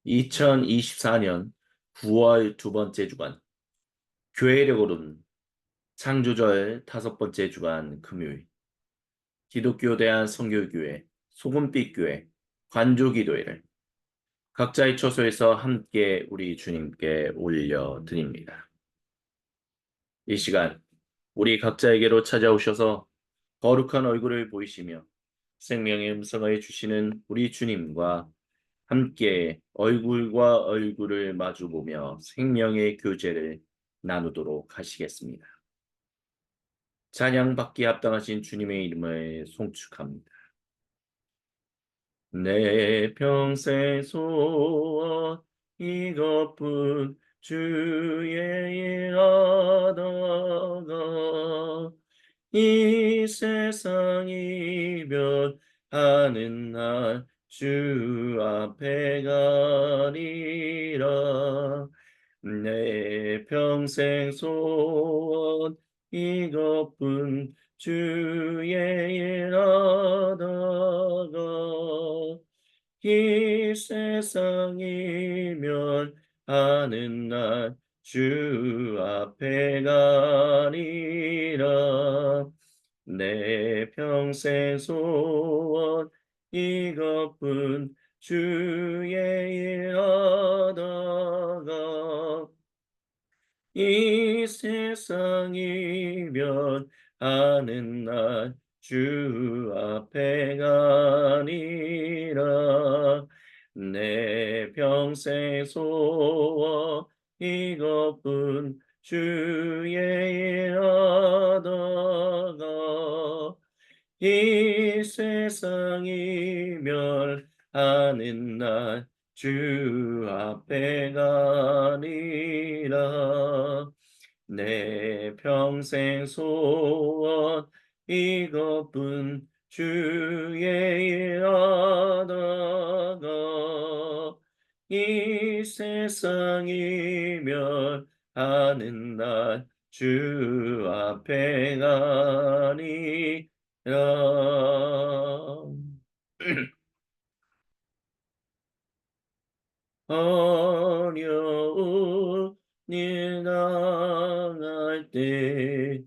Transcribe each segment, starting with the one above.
2024년 9월 두 번째 주간, 교회력으로는 창조절 다섯 번째 주간 금요일, 기독교 대한 선교교회, 소금빛 교회, 관조기도회를 각자의 처소에서 함께 우리 주님께 올려드립니다. 이 시간, 우리 각자에게로 찾아오셔서 거룩한 얼굴을 보이시며 생명의 음성을 주시는 우리 주님과 함께 얼굴과 얼굴을 마주보며 생명의 교제를 나누도록 하시겠습니다. 찬양받기에 합당하신 주님의 이름을 송축합니다. 내 평생 소원 이것뿐 주의 일하다가 이 세상 이별하는 날 주 앞에 가리라. 내 평생 소원 이것뿐 주의 일하다가 이 세상이 멸하는 날 주 앞에 가리라. 내 평생 소원 이것뿐 주의 일하다가 이 세상이 변하는 날 주 앞에 가니라. 내 평생 소원 이것뿐 주의 일하다가 이 세상이 멸하는 날 주 앞에 가리라. 내 평생 소원 이것뿐 주의 일하다가 이 세상이 멸하는 날 주 앞에 가리라. 어려운 일 당할 때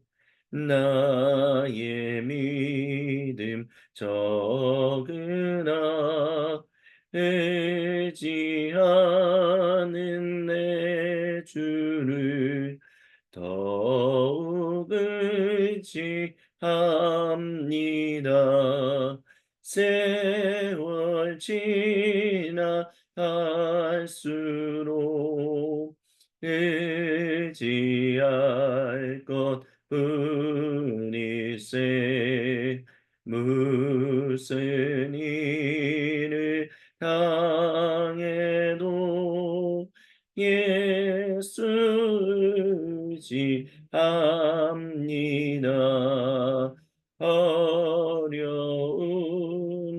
나의 믿음 적으나 의지하는 내 주를 더욱 의지합니다. 세월 지나갈수록 의지할 것 뿐일세. 무슨 일을 당해도 예수 의지합니다. 어려운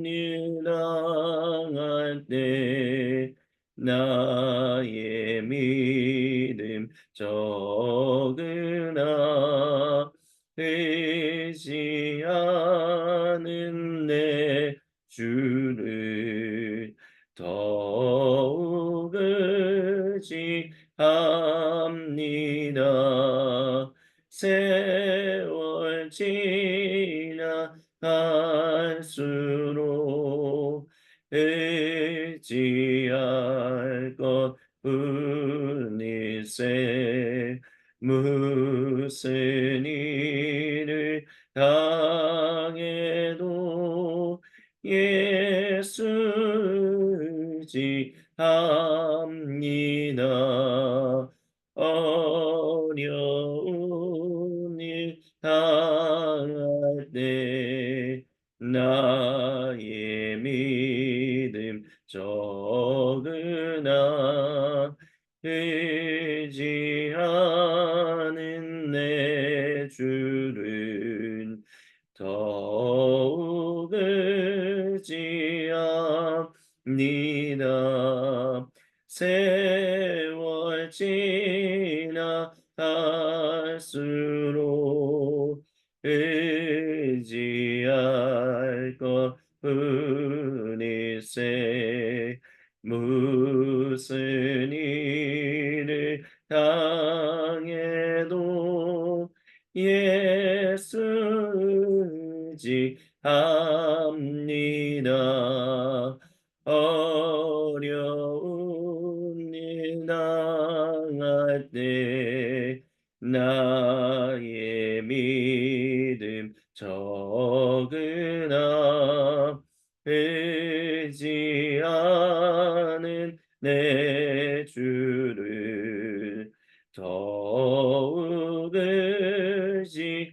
일 당할 때 나의 믿음 적으나 의지하는 내 주를 더욱 의지합니다. 세월 지나갈수록 의지할 것 뿐일세. 무슨 일을 당해도 예수 의지합니다. 어려운 일 당할 때 나의 믿음 적으나 의지하는 내 주를 더욱 의지합니다. 세월 지나갈수록 의지할 것 뿐일세. 무슨 무슨 일을 당해도 예수지 합니다. 어려운 일 당할 때 나의 믿음 적으나 의지하는 내 주를 더욱 의지합니다.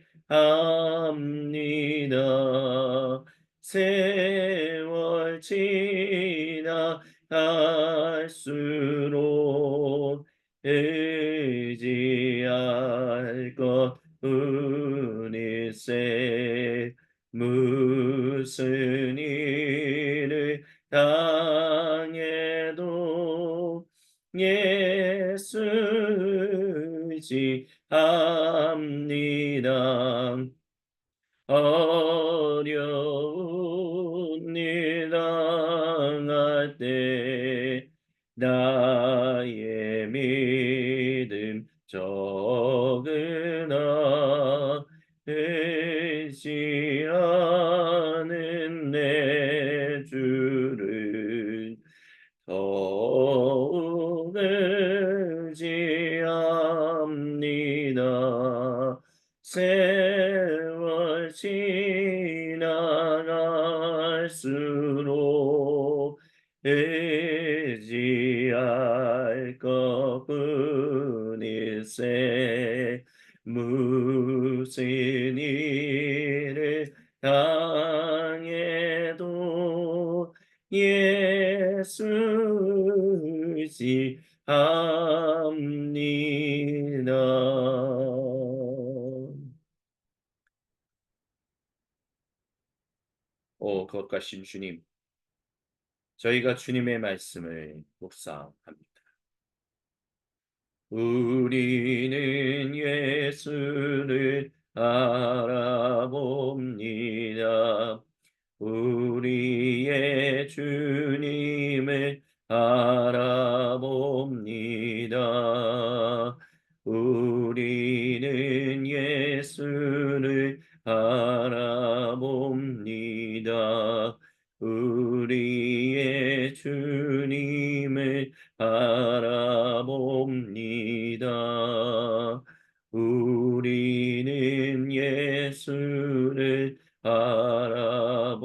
세월 지나갈수록 의지할 것 뿐일세. 무슨 일을 당해도 예수 의지합니다. 어려운 일 당할 때 나의 믿음 적으나 의지하는 내 주를 더욱 의지합니다. 세월 지나갈수록 의지할 것뿐일세. 무슨 일을 당해도 예수 의지합니다. 오, 거룩하신 주님, 저희가 주님의 말씀을 묵상합니다. 우리는 예수를 알아봅니다. 우리의 주님을 알아봅니다. 우리는 예수를 알아봅니다. 우리의 주님을 알아봅니다. 우리는 예수를 알아봅니다.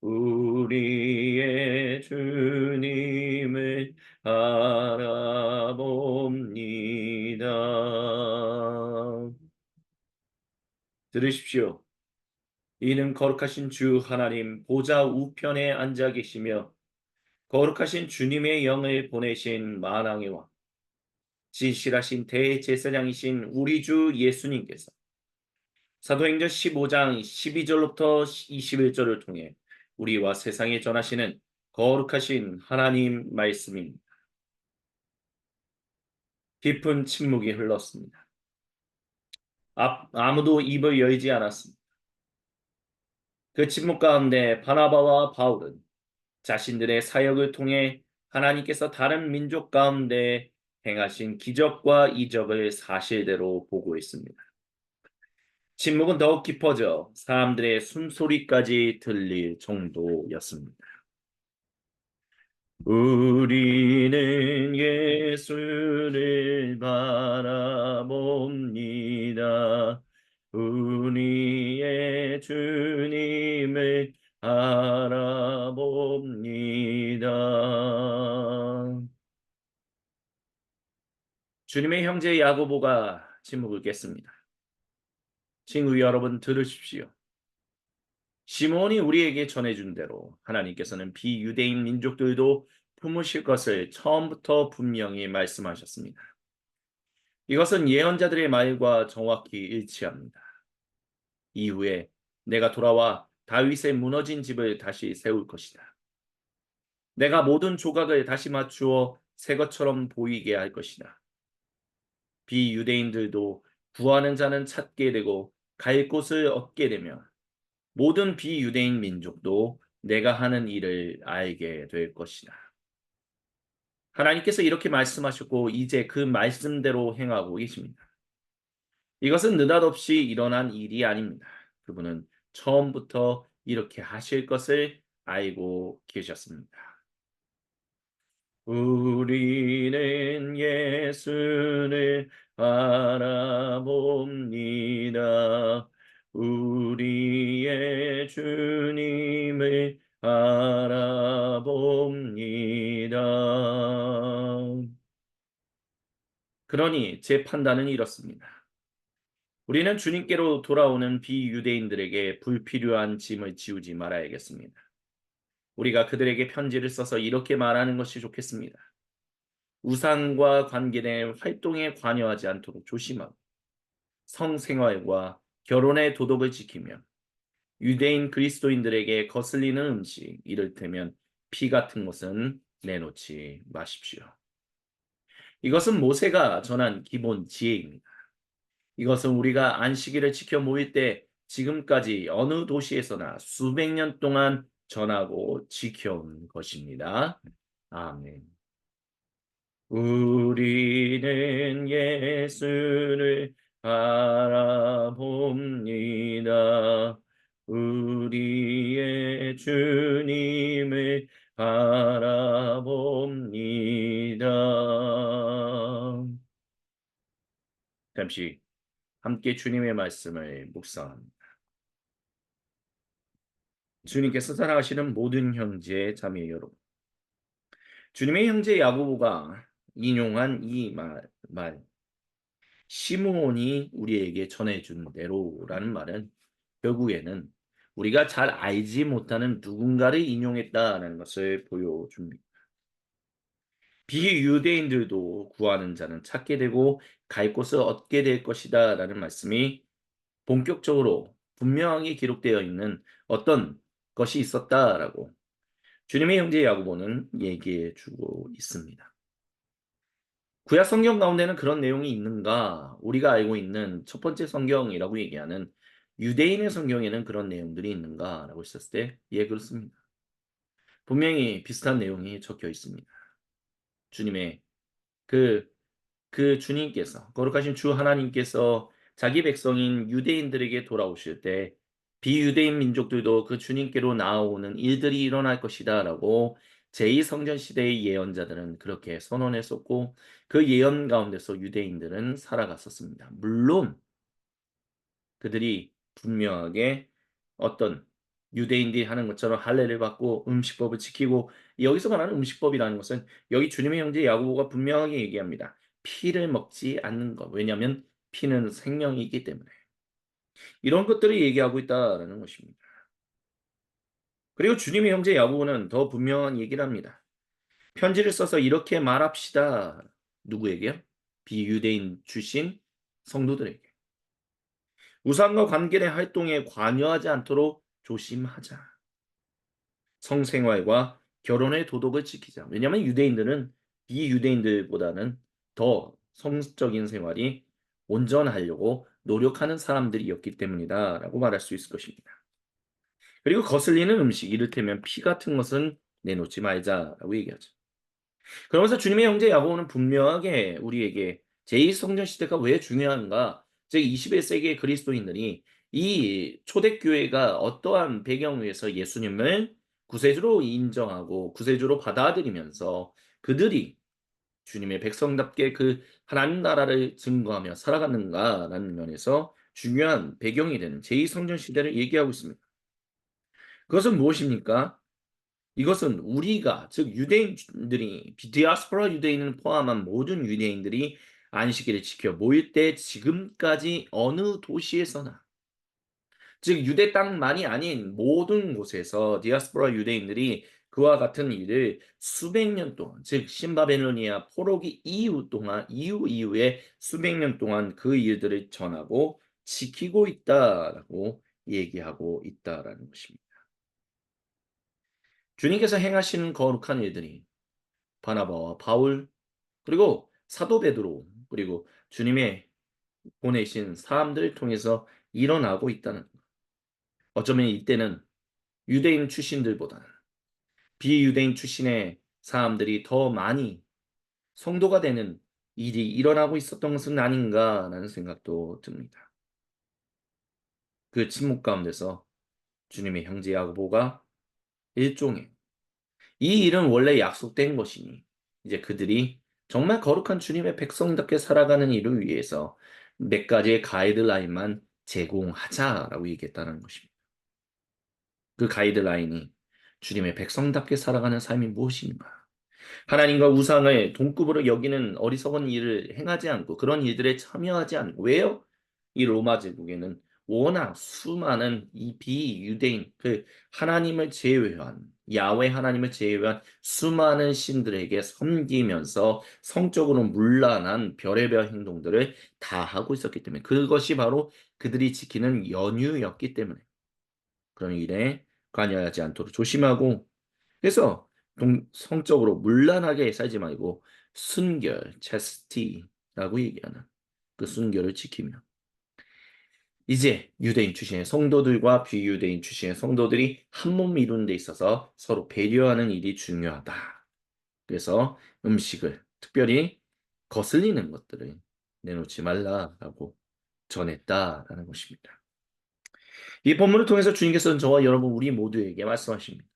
우리의 주님을 알아봅니다. 들으십시오. 이는 거룩하신 주 하나님 보좌 우편에 앉아 계시며 거룩하신 주님의 영을 보내신 만왕의 왕, 진실하신 대제사장이신 우리 주 예수님께서 사도행전 15장 12절부터 21절을 통해 우리와 세상에 전하시는 거룩하신 하나님 말씀입니다. 깊은 침묵이 흘렀습니다. 아무도 입을 열지 않았습니다. 그 침묵 가운데 바나바와 바울은 자신들의 사역을 통해 하나님께서 다른 민족 가운데 행하신 기적과 이적을 사실대로 보고 있습니다. 침묵은 더욱 깊어져 사람들의 숨소리까지 들릴 정도였습니다. 우리는 예수를 바라봅니다. 우리의 주님을 알아봅니다. 주님의 형제 야고보가 침묵을 깼습니다. 친구 여러분 들으십시오. 시몬이 우리에게 전해준 대로 하나님께서는 비유대인 민족들도 품으실 것을 처음부터 분명히 말씀하셨습니다. 이것은 예언자들의 말과 정확히 일치합니다. 이후에 내가 돌아와 다윗의 무너진 집을 다시 세울 것이다. 내가 모든 조각을 다시 맞추어 새 것처럼 보이게 할 것이다. 비유대인들도 구하는 자는 찾게 되고 갈 곳을 얻게 되며 모든 비유대인 민족도 내가 하는 일을 알게 될 것이다. 하나님께서 이렇게 말씀하셨고 이제 그 말씀대로 행하고 계십니다. 이것은 느닷없이 일어난 일이 아닙니다. 그분은 처음부터 이렇게 하실 것을 알고 계셨습니다. 우리는 예수를 바라봅니다. 우리의 주님을 바라봅니다. 그러니 제 판단은 이렇습니다. 우리는 주님께로 돌아오는 비유대인들에게 불필요한 짐을 지우지 말아야겠습니다. 우리가 그들에게 편지를 써서 이렇게 말하는 것이 좋겠습니다. 우상과 관계된 활동에 관여하지 않도록 조심하고 성생활과 결혼의 도덕을 지키며 유대인 그리스도인들에게 거슬리는 음식, 이를테면 피 같은 것은 내놓지 마십시오. 이것은 모세가 전한 기본 지혜입니다. 이것은 우리가 안식일을 지켜 모일 때 지금까지 어느 도시에서나 수백 년 동안 전하고 지켜온 것입니다. 아멘. 우리는 예수를 바라봅니다. 우리의 주님을 바라봅니다. 잠시 함께 주님의 말씀을 묵상합니다. 주님께서 사랑하시는 모든 형제 자매 여러분, 주님의 형제 야고보가 인용한 이 말, 시므온이 우리에게 전해준 대로라는 말은 결국에는 우리가 잘 알지 못하는 누군가를 인용했다는 것을 보여줍니다. 비유대인들도 구하는 자는 찾게 되고 갈 곳을 얻게 될 것이다라는 말씀이 본격적으로 분명하게 기록되어 있는 어떤 것이 있었다라고 주님의 형제 야고보는 얘기해 주고 있습니다. 구약 성경 가운데는 그런 내용이 있는가? 우리가 알고 있는 첫 번째 성경이라고 얘기하는 유대인의 성경에는 그런 내용들이 있는가라고 했었을 때, 예, 그렇습니다. 분명히 비슷한 내용이 적혀 있습니다. 주님의 그 주님께서, 거룩하신 주 하나님께서 자기 백성인 유대인들에게 돌아오실 때 비유대인 민족들도 그 주님께로 나아오는 일들이 일어날 것이다라고 제2성전 시대의 예언자들은 그렇게 선언했었고 그 예언 가운데서 유대인들은 살아갔었습니다. 물론 그들이 분명하게 어떤 유대인들이 하는 것처럼 할례를 받고 음식법을 지키고, 여기서 말하는 음식법이라는 것은 여기 주님의 형제 야고보가 분명하게 얘기합니다. 피를 먹지 않는 것. 왜냐하면 피는 생명이기 때문에. 이런 것들을 얘기하고 있다라는 것입니다. 그리고 주님의 형제 야고보는 더 분명한 얘기를 합니다. 편지를 써서 이렇게 말합시다. 누구에게요? 비유대인 출신 성도들에게. 우상과 관계된 활동에 관여하지 않도록 조심하자. 성생활과 결혼의 도덕을 지키자. 왜냐하면 유대인들은 비유대인들보다는 더 성적인 생활이 온전하려고 노력하는 사람들이었기 때문이다라고 말할 수 있을 것입니다. 그리고 거슬리는 음식, 이를테면 피 같은 것은 내놓지 말자라고 얘기하죠. 그러면서 주님의 형제 야고보는 분명하게 우리에게 제2성전 시대가 왜 중요한가? 즉 21세기의 그리스도인들이 이 초대교회가 어떠한 배경 위에서 예수님을 구세주로 인정하고 구세주로 받아들이면서 그들이 주님의 백성답게 그 하나님 나라를 증거하며 살아갔는가라는 면에서 중요한 배경이 되는 제2성전 시대를 얘기하고 있습니다. 그것은 무엇입니까? 이것은 우리가 즉 유대인들이 디아스포라 유대인을 포함한 모든 유대인들이 안식일을 지켜 모일 때 지금까지 어느 도시에서나 즉 유대 땅만이 아닌 모든 곳에서 디아스포라 유대인들이 그와 같은 일을 수백 년 동안 즉 신바벨로니아 포로기 이후에 수백 년 동안 그 일들을 전하고 지키고 있다라고 얘기하고 있다라는 것입니다. 주님께서 행하시는 거룩한 일들이 바나바와 바울 그리고 사도 베드로 그리고 주님의 보내신 사람들을 통해서 일어나고 있다는 것. 어쩌면 이때는 유대인 출신들보다는 비유대인 출신의 사람들이 더 많이 성도가 되는 일이 일어나고 있었던 것은 아닌가라는 생각도 듭니다. 그 침묵 가운데서 주님의 형제 야고보가 일종의 이 일은 원래 약속된 것이니 이제 그들이 정말 거룩한 주님의 백성답게 살아가는 일을 위해서 몇 가지의 가이드라인만 제공하자라고 얘기했다는 것입니다. 그 가이드라인이 주님의 백성답게 살아가는 삶이 무엇인가? 하나님과 우상을 동급으로 여기는 어리석은 일을 행하지 않고 그런 일들에 참여하지 않고 왜요? 이 로마 제국에는 워낙 수많은 이 비유대인 그 하나님을 제외한 야훼 하나님을 제외한 수많은 신들에게 섬기면서 성적으로 문란한 별의별 행동들을 다 하고 있었기 때문에 그것이 바로 그들이 지키는 연유였기 때문에 그런 일에 관여하지 않도록 조심하고 그래서 성적으로 문란하게 살지 말고 순결, chastity라고 얘기하는 그 순결을 지키며 이제 유대인 출신의 성도들과 비유대인 출신의 성도들이 한 몸 이루는 데 있어서 서로 배려하는 일이 중요하다. 그래서 음식을 특별히 거슬리는 것들을 내놓지 말라라고 전했다라는 것입니다. 이 본문을 통해서 주님께서는 저와 여러분 우리 모두에게 말씀하십니다.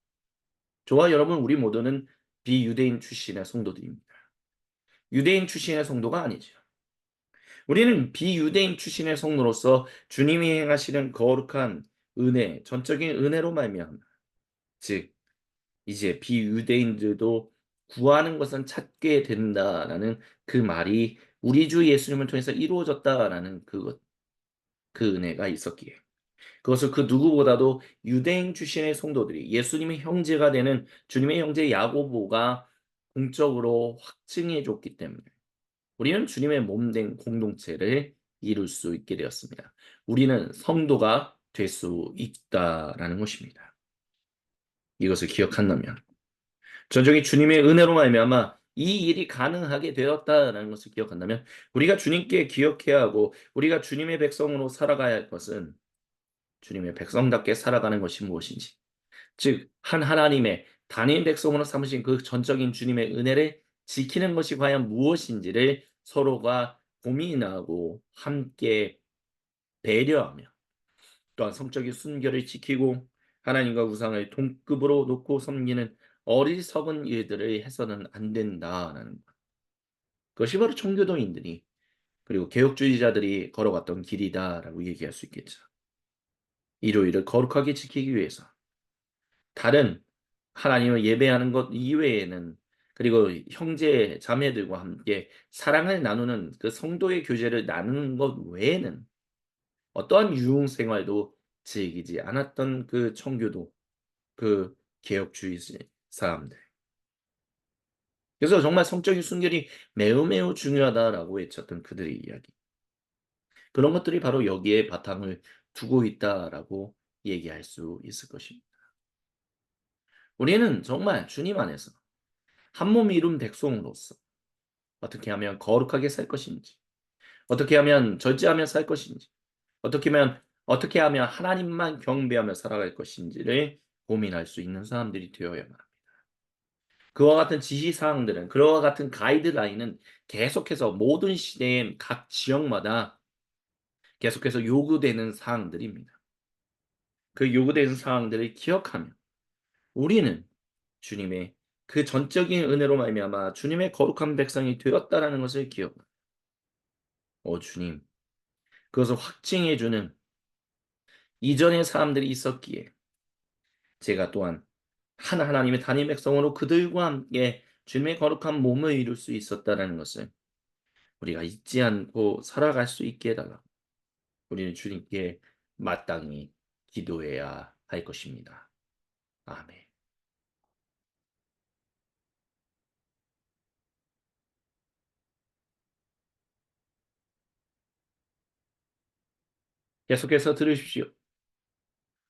저와 여러분 우리 모두는 비유대인 출신의 성도들입니다. 유대인 출신의 성도가 아니죠. 우리는 비유대인 출신의 성도로서 주님이 행하시는 거룩한 은혜, 전적인 은혜로 말미암아 즉 이제 비유대인들도 구하는 것은 찾게 된다라는 그 말이 우리 주 예수님을 통해서 이루어졌다라는 그 은혜가 있었기에 그것을 그 누구보다도 유대인 출신의 성도들이 예수님의 형제가 되는 주님의 형제 야고보가 공적으로 확증해 줬기 때문에 우리는 주님의 몸된 공동체를 이룰 수 있게 되었습니다. 우리는 성도가 될 수 있다라는 것입니다. 이것을 기억한다면 전적인 주님의 은혜로 말미암아 이 일이 가능하게 되었다라는 것을 기억한다면 우리가 주님께 기억해야 하고 우리가 주님의 백성으로 살아가야 할 것은 주님의 백성답게 살아가는 것이 무엇인지 즉 한 하나님의 단임 백성으로 삼으신 그 전적인 주님의 은혜를 지키는 것이 과연 무엇인지를 서로가 고민하고 함께 배려하며 또한 성적인 순결을 지키고 하나님과 우상을 동급으로 놓고 섬기는 어리석은 일들을 해서는 안 된다라는 것. 그것이 바로 청교도인들이 그리고 개혁주의자들이 걸어갔던 길이다라고 얘기할 수 있겠죠. 일요일을 거룩하게 지키기 위해서 다른 하나님을 예배하는 것 이외에는 그리고 형제 자매들과 함께 사랑을 나누는 그 성도의 교제를 나누는 것 외에는 어떠한 유흥 생활도 즐기지 않았던 그 청교도, 그 개혁주의 사람들. 그래서 정말 성적인 순결이 매우 매우 중요하다라고 외쳤던 그들의 이야기. 그런 것들이 바로 여기에 바탕을 두고 있다라고 얘기할 수 있을 것입니다. 우리는 정말 주님 안에서 한 몸 이룬 백성으로서 어떻게 하면 거룩하게 살 것인지, 어떻게 하면 절제하며 살 것인지, 어떻게 하면 하나님만 경배하며 살아갈 것인지를 고민할 수 있는 사람들이 되어야만 합니다. 그와 같은 지시사항들은, 그와 같은 가이드라인은 계속해서 모든 시대의 각 지역마다 계속해서 요구되는 사항들입니다. 그 요구되는 사항들을 기억하며 우리는 주님의 그 전적인 은혜로 말미암아 주님의 거룩한 백성이 되었다라는 것을 기억하고 주님 그것을 확증해 주는 이전의 사람들이 있었기에 제가 또한 한 하나님의 단임 백성으로 그들과 함께 주님의 거룩한 몸을 이룰 수 있었다라는 것을 우리가 잊지 않고 살아갈 수 있게 해달라고 우리는 주님께 마땅히 기도해야 할 것입니다. 아멘. 계속해서 들으십시오.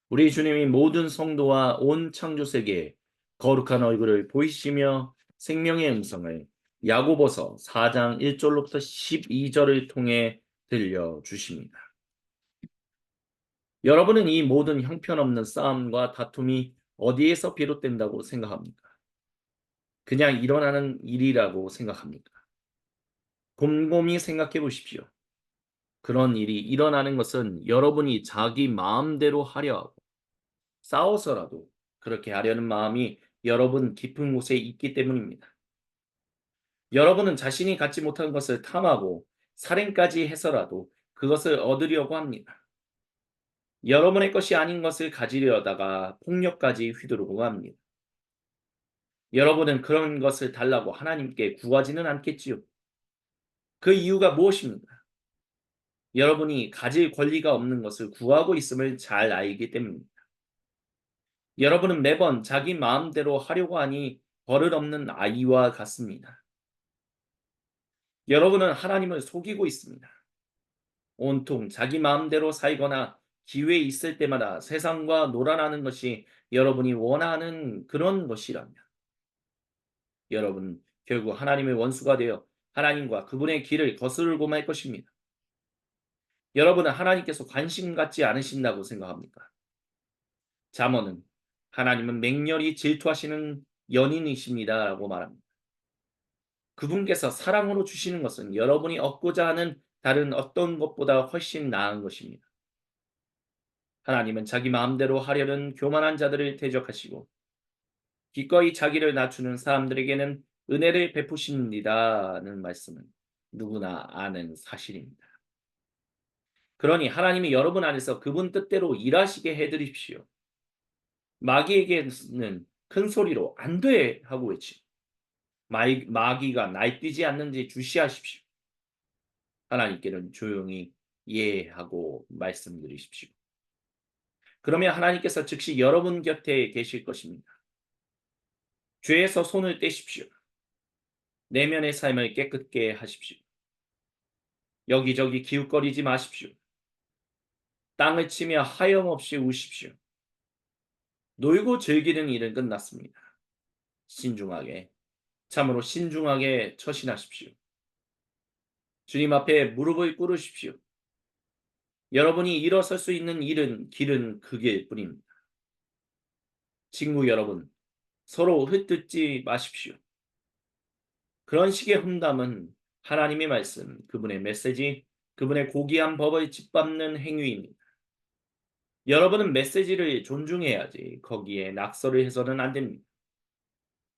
우리 주님이 모든 성도와 온 창조 세계에 거룩한 얼굴을 보이시며 생명의 음성을 야고보서 4장 1절로부터 12절을 통해 들려주십니다. 여러분은 이 모든 형편없는 싸움과 다툼이 어디에서 비롯된다고 생각합니까? 그냥 일어나는 일이라고 생각합니까? 곰곰이 생각해 보십시오. 그런 일이 일어나는 것은 여러분이 자기 마음대로 하려 하고 싸워서라도 그렇게 하려는 마음이 여러분 깊은 곳에 있기 때문입니다. 여러분은 자신이 갖지 못한 것을 탐하고 살인까지 해서라도 그것을 얻으려고 합니다. 여러분의 것이 아닌 것을 가지려다가 폭력까지 휘두르고 합니다. 여러분은 그런 것을 달라고 하나님께 구하지는 않겠지요. 그 이유가 무엇입니까? 여러분이 가질 권리가 없는 것을 구하고 있음을 잘 알기 때문입니다. 여러분은 매번 자기 마음대로 하려고 하니 버릇없는 아이와 같습니다. 여러분은 하나님을 속이고 있습니다. 온통 자기 마음대로 살거나 기회 있을 때마다 세상과 놀아나는 것이 여러분이 원하는 그런 것이라면 여러분 결국 하나님의 원수가 되어 하나님과 그분의 길을 거스르고 말 것입니다. 여러분은 하나님께서 관심 갖지 않으신다고 생각합니까? 잠언은 하나님은 맹렬히 질투하시는 연인이십니다라고 말합니다. 그분께서 사랑으로 주시는 것은 여러분이 얻고자 하는 다른 어떤 것보다 훨씬 나은 것입니다. 하나님은 자기 마음대로 하려는 교만한 자들을 대적하시고 기꺼이 자기를 낮추는 사람들에게는 은혜를 베푸십니다는 말씀은 누구나 아는 사실입니다. 그러니 하나님이 여러분 안에서 그분 뜻대로 일하시게 해드립시오. 마귀에게는 큰 소리로 안 돼! 하고 외치. 마귀가 날뛰지 않는지 주시하십시오. 하나님께는 조용히 예 하고 말씀드리십시오. 그러면 하나님께서 즉시 여러분 곁에 계실 것입니다. 죄에서 손을 떼십시오. 내면의 삶을 깨끗게 하십시오. 여기저기 기웃거리지 마십시오. 땅을 치며 하염없이 우십시오. 놀고 즐기는 일은 끝났습니다. 신중하게, 참으로 신중하게 처신하십시오. 주님 앞에 무릎을 꿇으십시오. 여러분이 일어설 수 있는 길은 그 길뿐입니다. 친구 여러분, 서로 흩뜯지 마십시오. 그런 식의 험담은 하나님의 말씀, 그분의 메시지, 그분의 고귀한 법을 짓밟는 행위입니다. 여러분은 메시지를 존중해야지 거기에 낙서를 해서는 안 됩니다.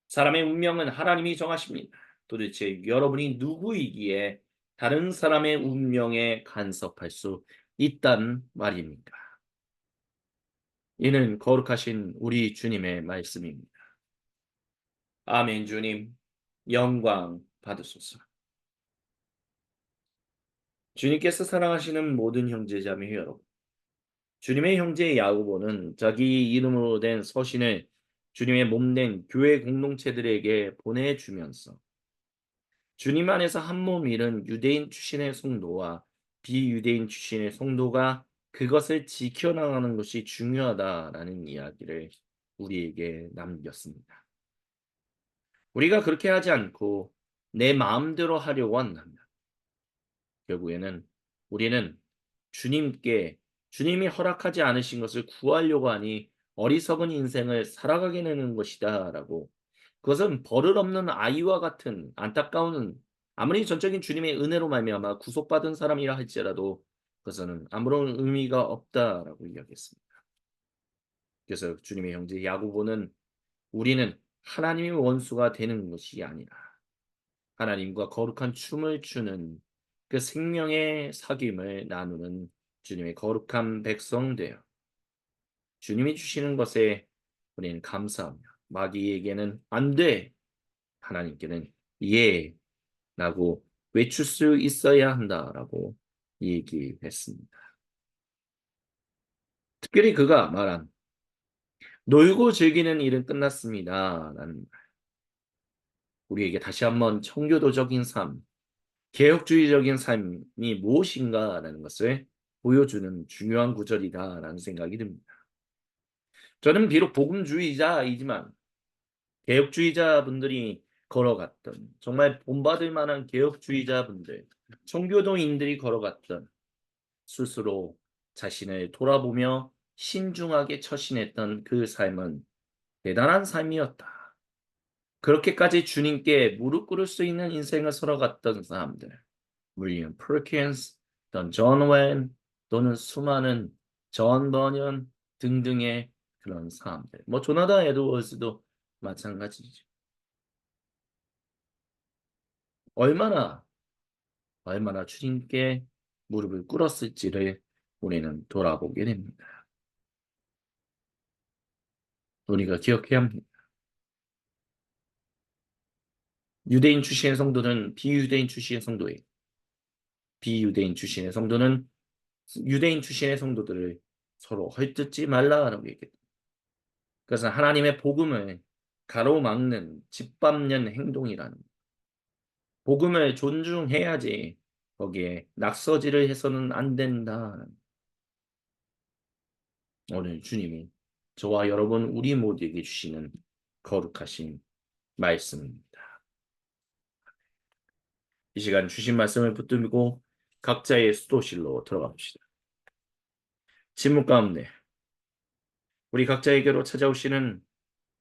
사람의 운명은 하나님이 정하십니다. 도대체 여러분이 누구이기에 다른 사람의 운명에 간섭할 수 있단 말입니까? 이는 거룩하신 우리 주님의 말씀입니다. 아멘. 주님, 영광 받으소서. 주님께서 사랑하시는 모든 형제자매 여러분, 주님의 형제 야고보는 자기 이름으로 된 서신을 주님의 몸된 교회 공동체들에게 보내주면서 주님 안에서 한 몸일은 유대인 출신의 성도와 비유대인 출신의 성도가 그것을 지켜나가는 것이 중요하다라는 이야기를 우리에게 남겼습니다. 우리가 그렇게 하지 않고 내 마음대로 하려고 한다면 결국에는 우리는 주님이 허락하지 않으신 것을 구하려고 하니 어리석은 인생을 살아가게 되는 것이다라고, 그것은 버릇없는 아이와 같은 안타까운, 아무리 전적인 주님의 은혜로 말미암아 구속받은 사람이라 할지라도 그것은 아무런 의미가 없다라고 이야기했습니다. 그래서 주님의 형제 야고보는 우리는 하나님의 원수가 되는 것이 아니라 하나님과 거룩한 춤을 추는 그 생명의 사귐을 나누는 주님의 거룩한 백성 되어 주님이 주시는 것에 우리는 감사하며 마귀에게는 안 돼, 하나님께는 예 라고 외칠 수 있어야 한다라고 얘기했습니다. 특별히 그가 말한 놀고 즐기는 일은 끝났습니다 라는 말, 우리에게 다시 한번 청교도적인 삶, 개혁주의적인 삶이 무엇인가라는 것을 보여주는 중요한 구절이다라는 생각이 듭니다. 저는 비록 복음주의자이지만 개혁주의자분들이 걸어갔던, 정말 본받을 만한 개혁주의자분들, 청교도인들이 걸어갔던 스스로 자신을 돌아보며 신중하게 처신했던 그 삶은 대단한 삶이었다. 그렇게까지 주님께 무릎 꿇을 수 있는 인생을 살아갔던 사람들, 윌리엄 프킨스, 존 웬, 또는 수많은 존 버년 등등의 그런 사람들. 뭐 조나단 에드워즈도 마찬가지죠. 얼마나 주님께 무릎을 꿇었을지를 우리는 돌아보게 됩니다. 우리가 기억해야 합니다. 유대인 출신의 성도는 비유대인 출신의 성도예요. 비유대인 출신의 성도는 유대인 출신의 성도들을 서로 헐뜯지 말라라고 얘기했다. 그래서 하나님의 복음을 가로막는 짓밟는 행동이라는 복음을 존중해야지 거기에 낙서지를 해서는 안 된다. 오늘 주님이 저와 여러분 우리 모두에게 주시는 거룩하신 말씀입니다. 이 시간 주신 말씀을 붙들고 각자의 수도실로 들어가 봅시다. 침묵 가운데 우리 각자에게로 찾아오시는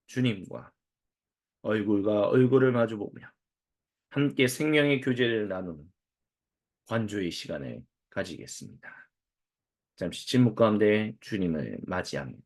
주님과 얼굴과 얼굴을 마주보며 함께 생명의 교제를 나누는 관조의 시간을 가지겠습니다. 잠시 침묵 가운데 주님을 맞이합니다.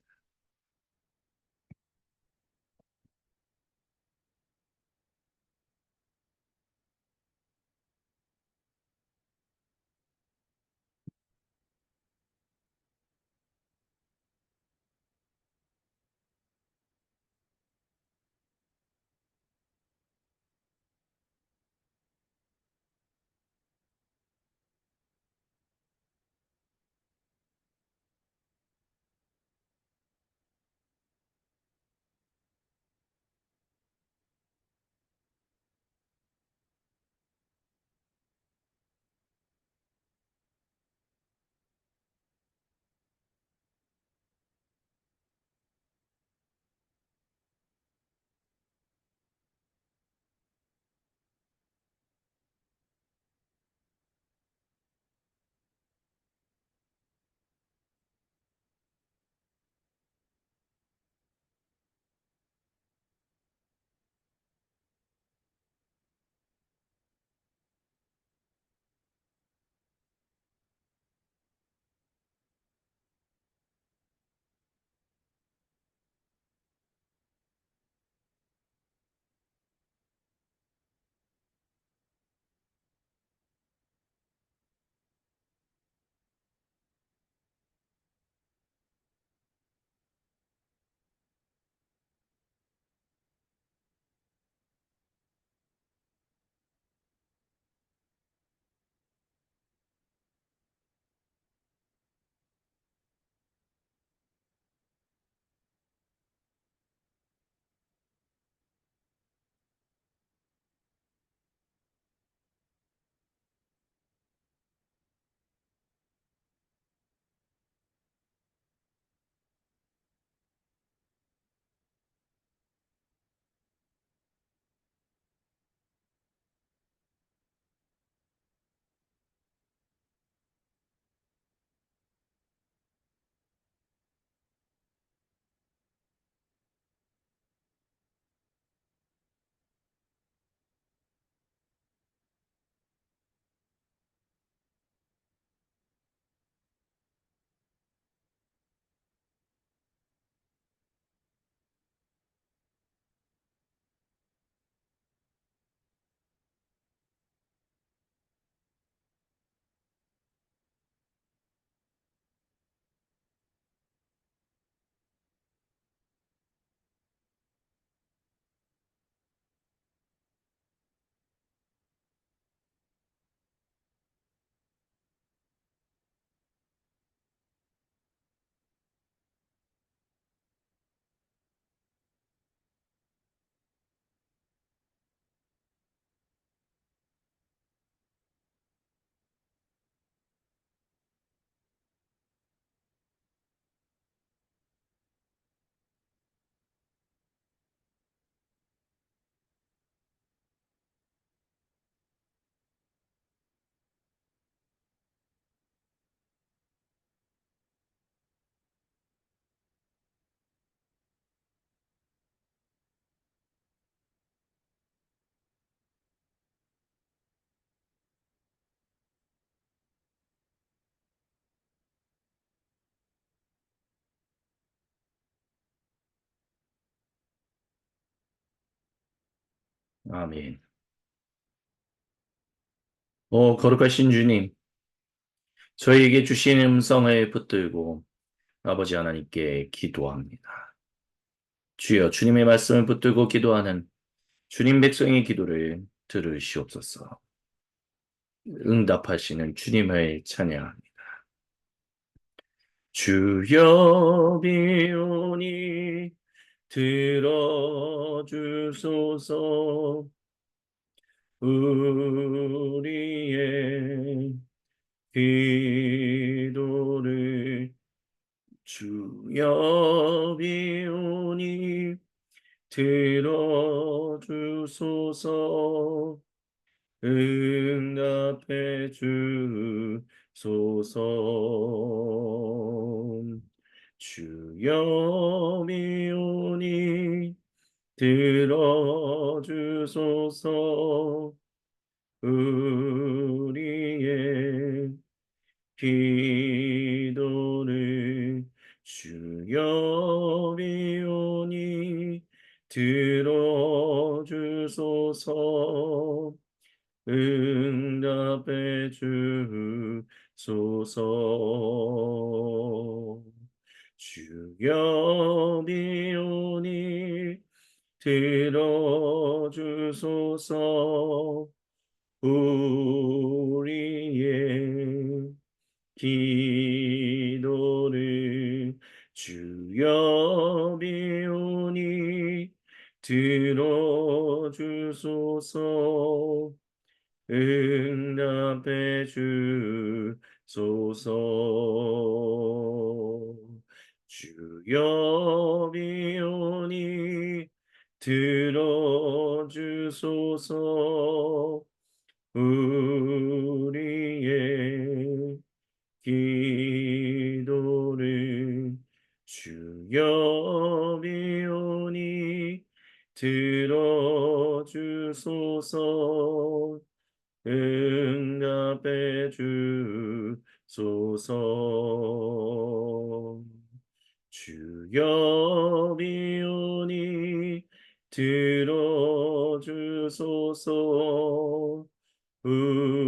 아멘. 거룩하신 주님, 저희에게 주신 음성을 붙들고 아버지 하나님께 기도합니다. 주여, 주님의 말씀을 붙들고 기도하는 주님 백성의 기도를 들으시옵소서. 응답하시는 주님을 찬양합니다. 주여 비오니 들어주소서. 우리의 기도를 주여 비오니 들어주소서. 응답해 주소서. 주여 비오니 들어주소서. 우리의 기도를 주여 비오니 들어주소서. 응답해 주소서. 주여 비오니 들어주소서. 우리의 기도를 주여 비오니 들어주소서. 응답해 주소서. 주여 비오니 들어주소서. 우리의 기도를 주여 비오니 들어주소서. 응답해 주소서. 주여 비오니 들어주소서. 우리의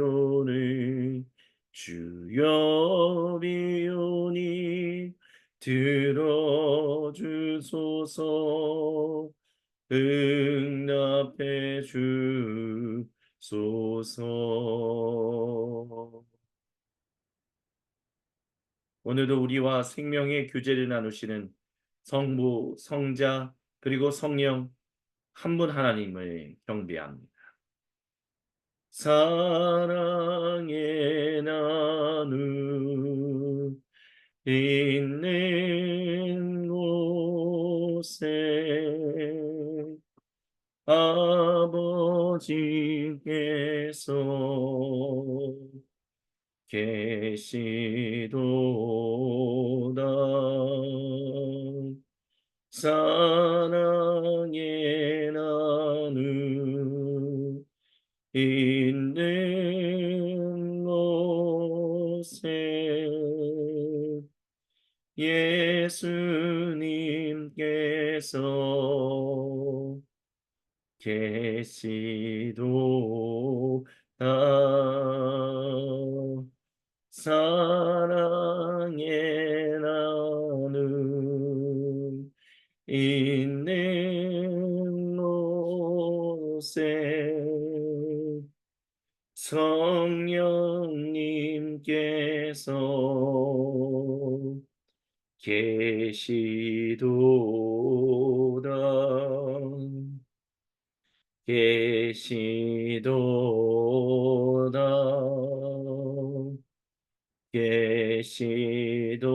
기도를 주여 비오니 들어주소서. 응답해 주소서. 오늘도 우리와 생명의 교제를 나누시는 성부, 성자, 그리고 성령 한 분 하나님을 경배합니다. 사랑의 나누 있는 곳에 아버지께서 계시도다. 사랑의 나누 있는 곳에 예수님께서 계시도다. 사랑의 나눔 있는 곳에 성령님께서 계시도다. 계시도다. 계시도다.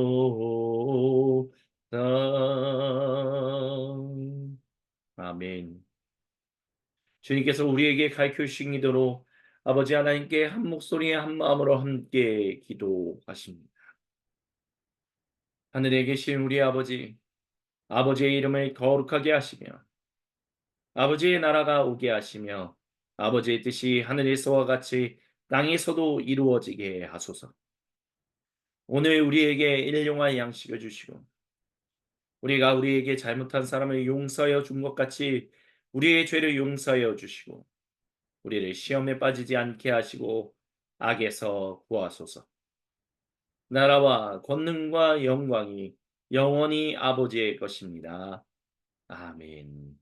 아멘. 주님께서 우리에게 가르쳐 주신 기도로 아버지 하나님께 한 목소리에 한 마음으로 함께 기도하십니다. 하늘에 계신 우리 아버지, 아버지의 이름을 거룩하게 하시며 아버지의 나라가 오게 하시며 아버지의 뜻이 하늘에서와 같이 땅에서도 이루어지게 하소서. 오늘 우리에게 일용할 양식을 주시고 우리가 우리에게 잘못한 사람을 용서하여 준 것 같이 우리의 죄를 용서하여 주시고 우리를 시험에 빠지지 않게 하시고 악에서 구하소서. 나라와 권능과 영광이 영원히 아버지의 것입니다. 아멘.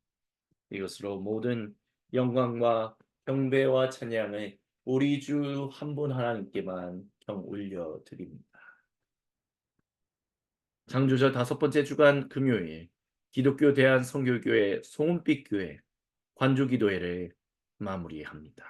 이것으로 모든 영광과 경배와 찬양을 우리 주 한 분 하나님께만 올려드립니다. 창조절 다섯 번째 주간 금요일 기독교 대한선교교회 송은빛교회 관주기도회를 마무리합니다.